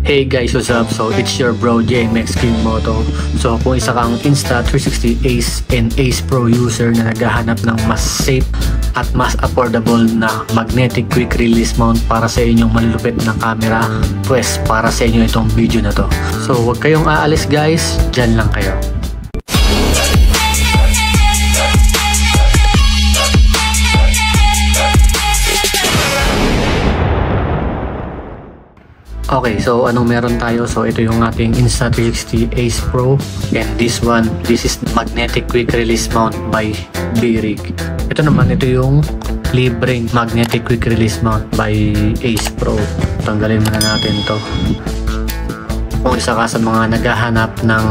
Hey guys, what's up? So it's your bro JMX King Moto. So kung isa kang Insta360 Ace and Ace Pro user na naghahanap ng mas safe at mas affordable na magnetic quick release mount para sa inyong malulupit na camera, pues para sa inyo itong video na to. So huwag kayong aalis guys, dyan lang kayo. Okay, so anong meron tayo? So ito yung ating Insta360 Ace Pro, and this is magnetic quick release mount by B-Rig. Ito naman, ito yung libreng magnetic quick release mount by Ace Pro. Tanggalin muna natin to. Kung isa ka sa mga naghahanap ng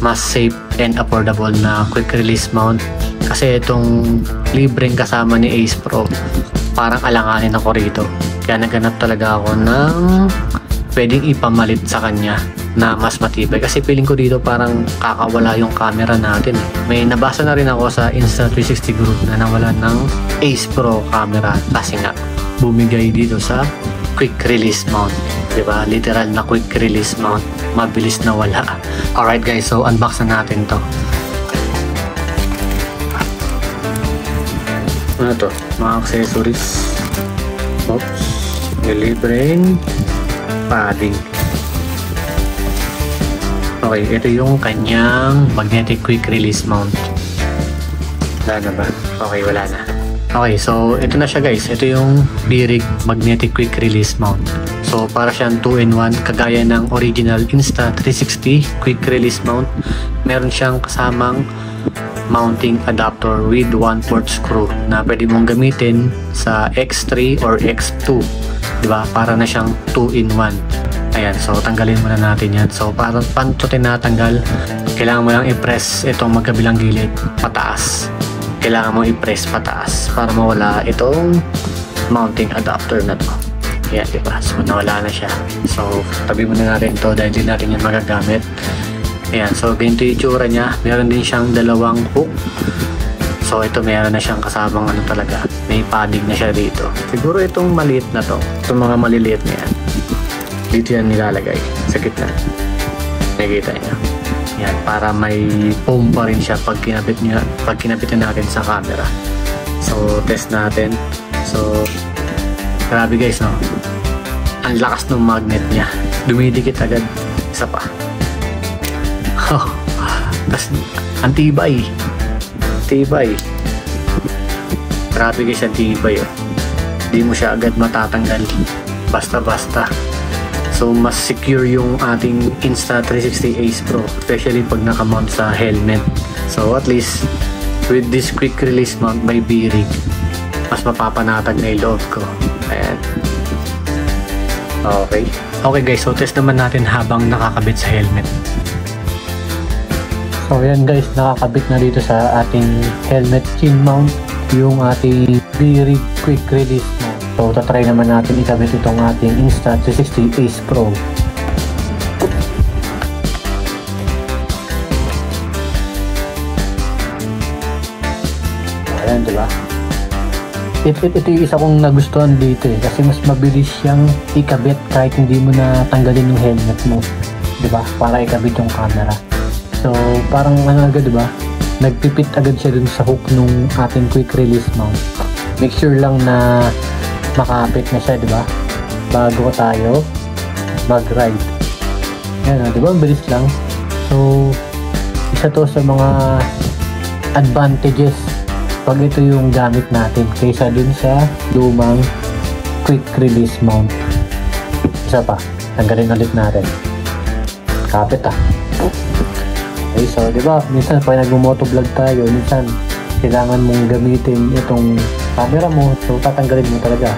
mas safe and affordable na quick release mount, kasi itong libreng kasama ni Ace Pro, parang alanganin ako rito. Kaya naghanap talaga ako ng pwedeng ipamalit sa kanya na mas matibay, kasi feeling ko dito parang kakawala yung camera natin. May nabasa na rin ako sa Insta360 group na nawala ng Ace Pro camera kasi nga bumigay dito sa quick release mount, diba? Literal na quick release mount, mabilis na wala. Alright guys, so unbox na natin to. Ano to? Mga accessories. Oops, libreng padding. Okay, ito yung kanyang magnetic quick release mount. Wala na ba? Okay, wala na. Okay, so ito na siya guys. Ito yung B-Rig magnetic quick release mount. So para siyang 2-in-1, kagaya ng original Insta360 quick release mount. Meron siyang kasamang mounting adapter with 1/4 screw na pwede mong gamitin sa X3 or X2, diba? Para na siyang 2-in-1. Ayan, so tanggalin muna natin yan. So para paano ito tinatanggal, kailangan mo lang i-press itong magkabilang gilid pataas. Kailangan mo i-press pataas para mawala itong mounting adapter na to. Ayan, diba? So nawala na siya. So tabi muna natin ito dahil hindi natin yan magagamit. Ayan, so ganito yung itsura niya. Meron din siyang dalawang hook. So ito meron na siyang kasamang ano talaga, may padding na siya dito. Siguro itong maliit na to, itong mga maliliit na yan, dito yan nilalagay sa gitna. Nakikita niyo. Yan, para may foam pa rin siya pag kinabitan natin sa camera. So test natin. So grabe guys, no? Ang lakas ng magnet niya. Dumidikit agad. Isa pa. Oh, tas ang tibay. Tibay. Grabe guys, ang tibay. Hindi mo siya agad matatanggal basta-basta. So mas secure yung ating Insta360 Ace Pro, especially pag nakamount sa helmet. So at least with this quick release mount by B-Rig, mas mapapanatag na yung loob ko. Ayan. Okay. Okay guys, so test naman natin habang nakakabit sa helmet. So yan guys, nakakabit na dito sa ating helmet chin mount yung ating B-Rig quick release mount. So tatry naman natin ikabit itong ating Insta360 Ace Pro. Ayan, diba? Ito yung isa kong nagustuhan dito kasi mas mabilis siyang ikabit kahit hindi mo na tanggalin yung helmet mo, diba? Para ikabit yung camera. So parang ano agad, diba? Nagpipit agad siya dun sa hook nung ating quick release mount. Make sure lang na makapit na siya, diba? Bago tayo mag-ride. Yan, diba? Ang bilis lang. So isa to sa mga advantages pag ito yung gamit natin kaysa dun sa lumang quick release mount. Isa pa, tanggalin ulit natin. Kapit Okay, so diba, minsan pag nag-motovlog tayo, minsan kailangan mong gamitin itong camera mo, so tatanggalin mo talaga.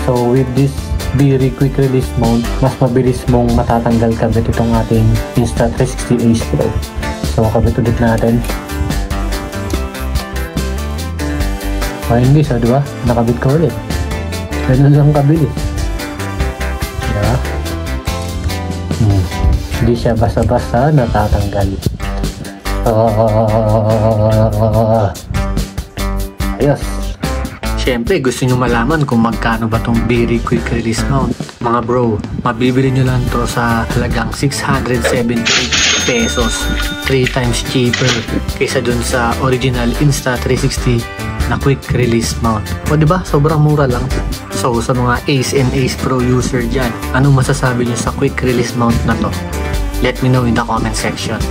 So with this B-Rig quick release mount, mas mabilis mong matatanggal kabit itong ating Insta360 Ace Pro. So kabit ulit natin. Ayun guys, diba? Nakabit ko ulit. Ganun lang kabilis. Diba? Hindi siya basta-basta natatanggal. Ayos. Siyempre, gusto nyo malaman kung magkano ba tong B-Rig quick release mount. Mga bro, mabibili nyo lang to sa halagang 678 pesos. 3 times cheaper kaysa dun sa original Insta360 na quick release mount. O diba? Sobrang mura lang. So sa mga Ace and Ace Pro user dyan, anong masasabi nyo sa quick release mount na to? Let me know in the comment section.